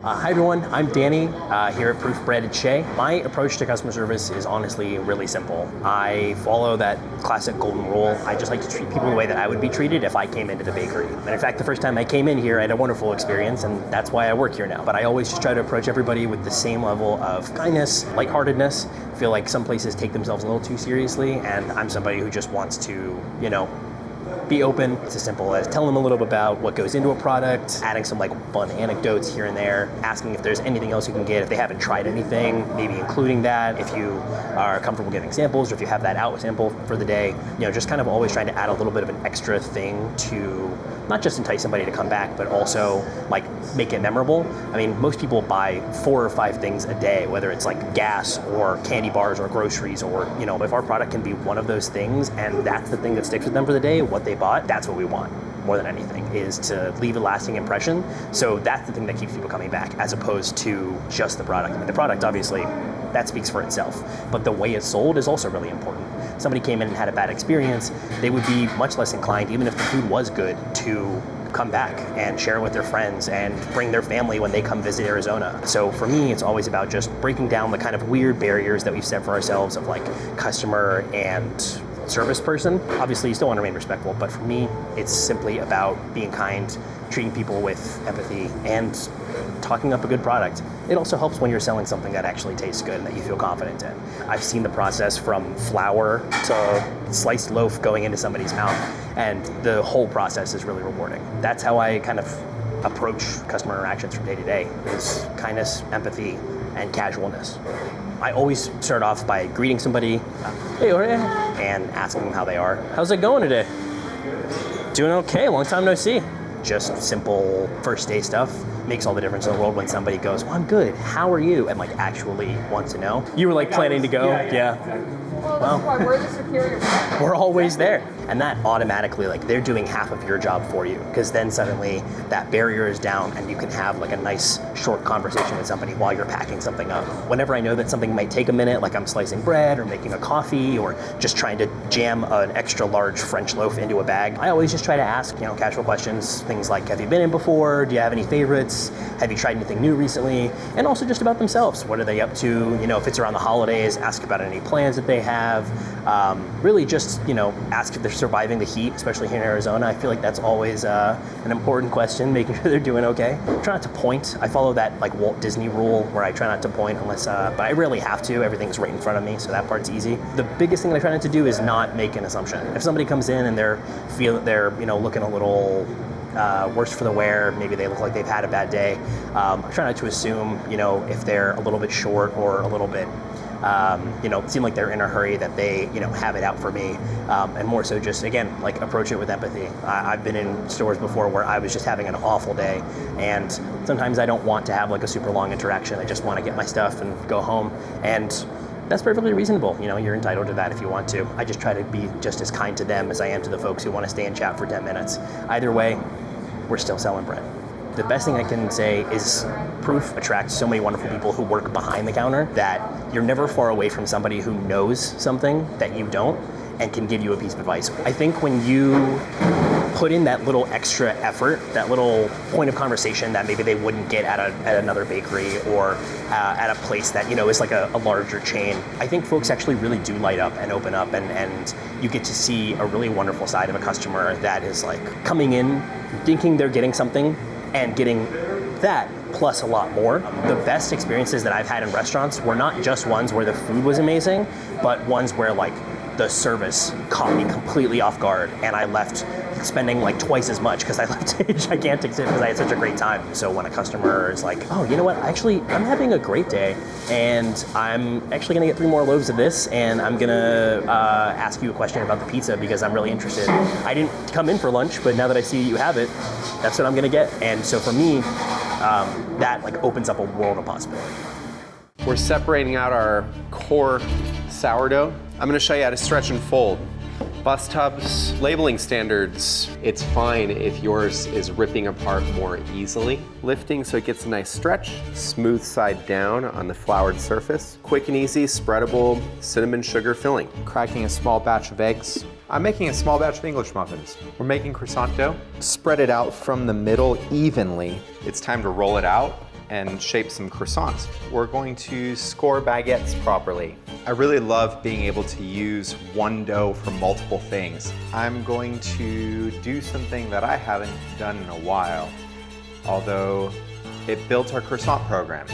Hi everyone, I'm Danny here at Proof Bread at Shea. My approach to customer service is honestly really simple. I follow that classic golden rule. I just like to treat people the way that I would be treated if I came into the bakery. And in fact, the first time I came in here, I had a wonderful experience, and that's why I work here now. But I always just try to approach everybody with the same level of kindness, lightheartedness. I feel like some places take themselves a little too seriously, and I'm somebody who just wants to, be open. It's as simple as telling them a little bit about what goes into a product, adding some fun anecdotes here and there, asking if there's anything else you can get if they haven't tried anything, maybe including that if you are comfortable giving samples or if you have that out sample for the day. Just kind of always trying to add a little bit of an extra thing to not just entice somebody to come back, but also make it memorable. I mean, most people buy 4 or 5 things a day, whether it's gas or candy bars or groceries, or if our product can be one of those things and that's the thing that sticks with them for the day, what they bought, that's what we want more than anything, is to leave a lasting impression. So that's the thing that keeps people coming back, as opposed to just the product. I mean, the product, obviously, that speaks for itself, but the way it's sold is also really important. Somebody came in and had a bad experience, they would be much less inclined, even if the food was good, to come back and share with their friends and bring their family when they come visit Arizona. So for me, it's always about just breaking down the kind of weird barriers that we've set for ourselves of customer and service person. Obviously, you still want to remain respectful, but for me, it's simply about being kind, treating people with empathy, and talking up a good product. It also helps when you're selling something that actually tastes good and that you feel confident in. I've seen the process from flour to sliced loaf going into somebody's mouth, and the whole process is really rewarding. That's how I kind of approach customer interactions from day to day, is kindness, empathy, and casualness. I always start off by greeting somebody, hey, and asking them how they are. How's it going today? Doing okay, long time no see. Just simple first day stuff makes all the difference in the world when somebody goes, well, I'm good, how are you? And actually wants to know. You were planning to go? Yeah. Well, that's why we're the superior. We're always there. And that automatically, they're doing half of your job for you, because then suddenly that barrier is down and you can have a nice short conversation with somebody while you're packing something up. Whenever I know that something might take a minute, like I'm slicing bread or making a coffee or just trying to jam an extra large French loaf into a bag, I always just try to ask, casual questions, things like, have you been in before? Do you have any favorites? Have you tried anything new recently? And also just about themselves. What are they up to? If it's around the holidays, ask about any plans that they have. Really just, ask if they're surviving the heat, especially here in Arizona. I feel like that's always an important question, making sure they're doing okay. Try not to point. I follow that Walt Disney rule where I try not to point unless, but I rarely have to. Everything's right in front of me, so that part's easy. The biggest thing that I try not to do is not make an assumption. If somebody comes in and they're looking a little worse for the wear, maybe they look like they've had a bad day, I try not to assume, if they're a little bit short or a little bit seem like they're in a hurry, that they, have it out for me, and more so just, again, approach it with empathy. I've been in stores before where I was just having an awful day, and sometimes I don't want to have a super long interaction. I just want to get my stuff and go home, and that's perfectly reasonable. You're entitled to that if you want to. I just try to be just as kind to them as I am to the folks who want to stay and chat for 10 minutes. Either way, we're still selling bread. The best thing I can say is Proof attracts so many wonderful people who work behind the counter that you're never far away from somebody who knows something that you don't and can give you a piece of advice. I think when you put in that little extra effort, that little point of conversation that maybe they wouldn't get at another bakery or at a place that is a larger chain, I think folks actually really do light up and open up, and you get to see a really wonderful side of a customer that is coming in thinking they're getting something and getting that plus a lot more. The best experiences that I've had in restaurants were not just ones where the food was amazing, but ones where the service caught me completely off guard, and I left spending twice as much because I left a gigantic tip because I had such a great time. So when a customer is oh, you know what, actually, I'm having a great day, and I'm actually gonna get 3 more loaves of this, and I'm gonna ask you a question about the pizza because I'm really interested. I didn't come in for lunch, but now that I see you have it, that's what I'm gonna get. And so for me, that opens up a world of possibility. We're separating out our core sourdough. I'm gonna show you how to stretch and fold. Bus tubs, labeling standards. It's fine if yours is ripping apart more easily. Lifting so it gets a nice stretch. Smooth side down on the floured surface. Quick and easy, spreadable cinnamon sugar filling. Cracking a small batch of eggs. I'm making a small batch of English muffins. We're making croissant dough. Spread it out from the middle evenly. It's time to roll it out. and shape some croissants. We're going to score baguettes properly. I really love being able to use one dough for multiple things. I'm going to do something that I haven't done in a while, although it built our croissant program.